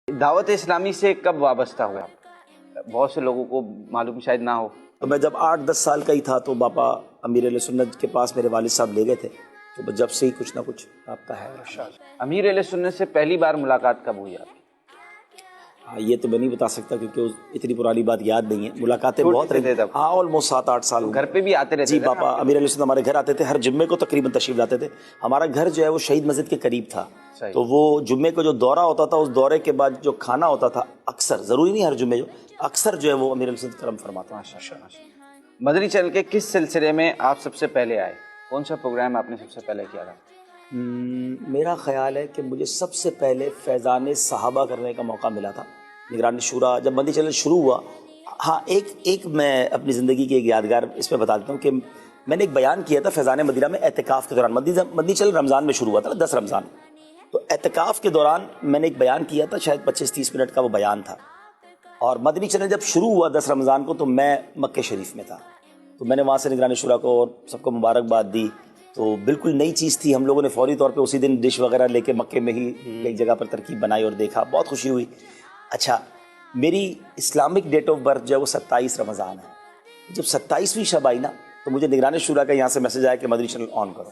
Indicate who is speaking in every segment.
Speaker 1: دعوت اسلامی سے کب وابستہ ہوا؟ بہت سے لوگوں کو معلوم شاید نہ ہو.
Speaker 2: تو میں جب 8-10 سال کا ہی تھا تو باپا امیر علیہ سنت کے پاس میرے والد صاحب لے گئے تھے، تو جب سے ہی کچھ نہ کچھ رابطہ ہے.
Speaker 1: امیر علیہ سنت سے پہلی بار ملاقات کب ہوئی آپ کی؟
Speaker 2: یہ تو میں نہیں بتا سکتا کیونکہ اتنی پرانی بات یاد نہیں ہے. ملاقاتیں بہت رہی، ہاں آلموسٹ 7-8 سال.
Speaker 1: گھر پہ بھی آتے رہتے
Speaker 2: جی باپا امیر علیہ سنت ہمارے گھر آتے تھے، ہر جمعے کو تقریباً تشریف لاتے تھے. ہمارا گھر جو ہے وہ شہید مسجد کے قریب تھا، تو وہ جمعے کو جو دورہ ہوتا تھا اس دورے کے بعد جو کھانا ہوتا تھا اکثر، ضروری نہیں ہر جمعے، جو اکثر جو ہے وہ امیر علیہ سنت کرم فرماتا.
Speaker 1: مدنی چینل کے کس سلسلے میں آپ سب سے پہلے آئے؟ کون سا پروگرام آپ نے سب سے پہلے کیا تھا؟
Speaker 2: میرا خیال ہے کہ مجھے سب سے پہلے فیضان صحابہ کرنے کا موقع ملا تھا، نگران شورا جب مدنی چینل شروع ہوا. ہاں ایک میں اپنی زندگی کی ایک یادگار اس میں بتا دیتا ہوں کہ میں نے ایک بیان کیا تھا فیضان مدینہ میں اعتکاف کے دوران. مدنی چینل رمضان میں شروع ہوا تھا، 10 رمضان. تو اعتکاف کے دوران میں نے ایک بیان کیا تھا، شاید 25-30 منٹ کا وہ بیان تھا. اور مدنی چینل جب شروع ہوا 10 رمضان کو تو میں مکہ شریف میں تھا، تو میں نے وہاں سے نگران شورا کو اور سب کو مبارکباد دی. تو بالکل نئی چیز تھی، ہم لوگوں نے فوری طور پہ اسی دن ڈش وغیرہ لے کے مکے میں ہی ایک جگہ پر ترکیب بنائی اور دیکھا، بہت خوشی ہوئی. اچھا، میری اسلامک ڈیٹ آف برتھ جو ہے وہ 27 رمضان ہے. جب 27ویں شب آئی نا تو مجھے نگران شورا کا یہاں سے میسج آیا کہ مدنی چینل آن کرو.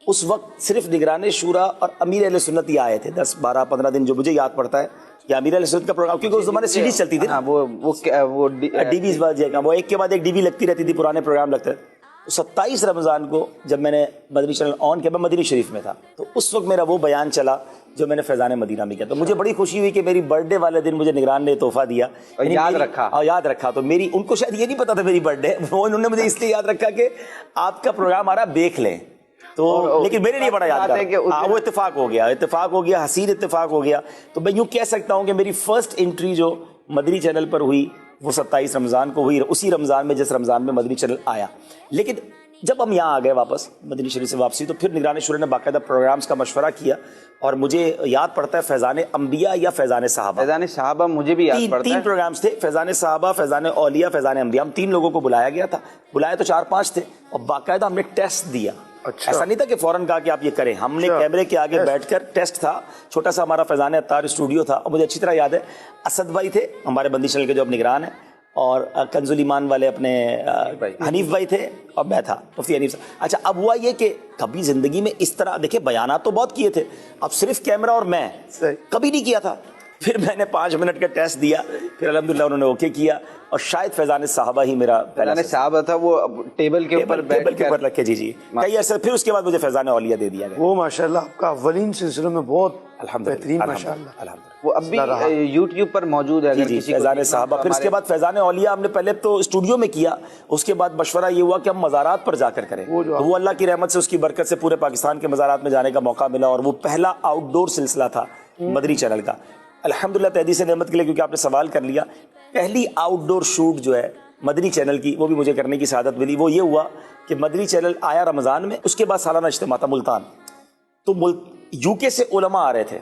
Speaker 2: اس وقت صرف نگران شورا اور امیر علیہ سنت ہی آئے تھے، 10-12-15 دن جو مجھے یاد پڑتا ہے کہ امیر علیہ سنت کا پروگرام، کیونکہ اس زمانے سی ڈی چلتی تھی نا،
Speaker 1: وہ
Speaker 2: ڈی بیز وہ ایک کے بعد ایک ڈی بی لگتی رہتی تھی، پرانے پروگرام لگتے تھے. 27 رمضان کو جب میں نے مدنی چینل آن کیا، میں مدنی شریف میں تھا، تو اس وقت میرا وہ بیان چلا جو میں نے فیضان مدینہ میں کیا. تو مجھے بڑی خوشی ہوئی کہ میری برتھ ڈے والے دن مجھے نگران نے تحفہ دیا، یاد رکھا. تو میری ان کو شاید یہ نہیں پتا تھا میری برتھ ڈے، انہوں نے مجھے اس لیے یاد رکھا کہ آپ کا پروگرام آ رہا دیکھ لیں. تو لیکن میرے لیے بڑا یادگار ہے، وہ اتفاق ہو گیا، حسین اتفاق ہو گیا. تو میں یوں کہہ سکتا ہوں کہ میری فرسٹ انٹری جو مدنی چینل پر ہوئی وہ 27 رمضان کو ہوئی، اسی رمضان میں جس رمضان میں مدنی چینل آیا. لیکن جب ہم یہاں آ گئے واپس مدنی شریف سے واپسی، تو پھر نگران شورا نے باقاعدہ پروگرامز کا مشورہ کیا، اور مجھے یاد پڑتا ہے فیضان انبیاء یا فیضان صحابہ.
Speaker 1: فیضان صحابہ مجھے بھی یاد پڑتا ہے.
Speaker 2: 3 پروگرامز تھے، فیضان صحابہ، فیضان اولیاء، فیضان انبیاء. ہم 3 لوگوں کو بلایا گیا تھا، بلائے تو 4-5 تھے، اور باقاعدہ ہم نے ٹیسٹ دیا. ایسا نہیں تھا کہ فوراً کہا کہ آپ یہ کریں، ہم نے کیمرے کے آگے بیٹھ کر ٹیسٹ تھا. چھوٹا سا ہمارا فیضان اتار اسٹوڈیو تھا، اور مجھے اچھی طرح یاد ہے اسد بھائی تھے ہمارے بندی چینل کے جو اب نگران ہیں، اور کنز الایمان والے اپنے حنیف بھائی تھے، اور میں تھا مفتی حنیف صاحب. اچھا، اب ہوا یہ کہ کبھی زندگی میں اس طرح دیکھیں بیانات تو بہت کیے تھے، اب صرف کیمرہ اور میں کبھی نہیں کیا تھا. پھر میں نے 5 منٹ کا ٹیسٹ دیا، پھر الحمدللہ انہوں نے اوکے کیا، اور شاید فیضان صحابہ ہی میرا
Speaker 1: فیضان صحابہ تھا، وہ ٹیبل کے اوپر
Speaker 2: رکھے. جی کئی عرصے پھر اس کے بعد مجھے فیضان اولیاء دے دیا گیا.
Speaker 3: وہ ماشاءاللہ آپ کا اولین سلسلوں میں بہت بہترین ماشاءاللہ.
Speaker 1: وہ اب بھی یوٹیوب پر موجود ہے.
Speaker 2: جی فیضان صحابہ. پھر اس کے بعد فیضان اولیاء ہم نے پہلے تو اسٹوڈیو میں کیا، اس کے بعد مشورہ یہ ہوا کہ ہم مزارات پر جا کر کریں. وہ اللہ کی رحمت سے، اس کی برکت سے پورے پاکستان کے مزارات میں جانے کا موقع ملا، اور وہ پہلا آؤٹ ڈور سلسلہ تھا مدنی چینل کا. الحمدللہ تحدیث نعمت کے لیے، کیونکہ آپ نے سوال کر لیا، پہلی آؤٹ ڈور شوٹ جو ہے مدنی چینل کی، وہ بھی مجھے کرنے کی سعادت ملی. وہ یہ ہوا کہ مدنی چینل آیا رمضان میں، اس کے بعد سالانہ اجتماع تھا ملتان. تو یو کے سے علماء آ رہے تھے،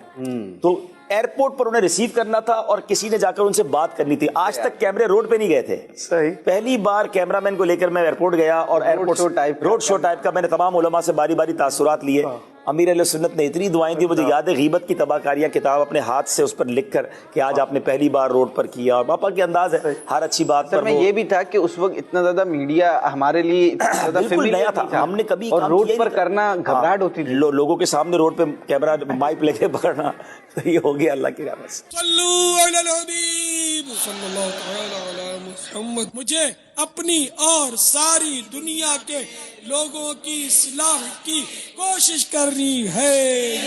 Speaker 2: تو ایئرپورٹ پر انہیں ریسیو کرنا تھا، اور کسی نے جا کر ان سے بات کرنی تھی. آج تک کیمرے روڈ پہ نہیں گئے تھے.
Speaker 3: صحیح.
Speaker 2: پہلی بار کیمرہ مین کو لے کر میں ایئرپورٹ گیا، اور ایئرپورٹ روڈ شو ٹائپ کا میں نے تمام علماء سے باری باری تاثرات لیے. امیر علیہ سنت نے اتنی دعائیں دی، مجھے یاد ہے غیبت کی تباہ کاریاں کتاب اپنے ہاتھ سے اس پر لکھ کر کہ آج آپ نے پہلی بار روڈ پر کیا. اور باپا کے انداز ہے ہر اچھی بات پر.
Speaker 1: یہ بھی تھا کہ اس وقت اتنا زیادہ میڈیا ہمارے لیے
Speaker 2: بالکل نیا تھا، ہم نے کبھی
Speaker 1: روڈ پر کرنا گھبراہٹ ہوتی تھی،
Speaker 2: لوگوں کے سامنے روڈ پہ کیمرہ مائک لے کے پکڑنا. یہ ہو گیا اللہ کی رحمت سے.
Speaker 4: صلو علی الحبیب صلی اللہ تعالی علی محمد. مجھے اپنی اور ساری دنیا کے لوگوں کی اصلاح کی کوشش کرنی ہے.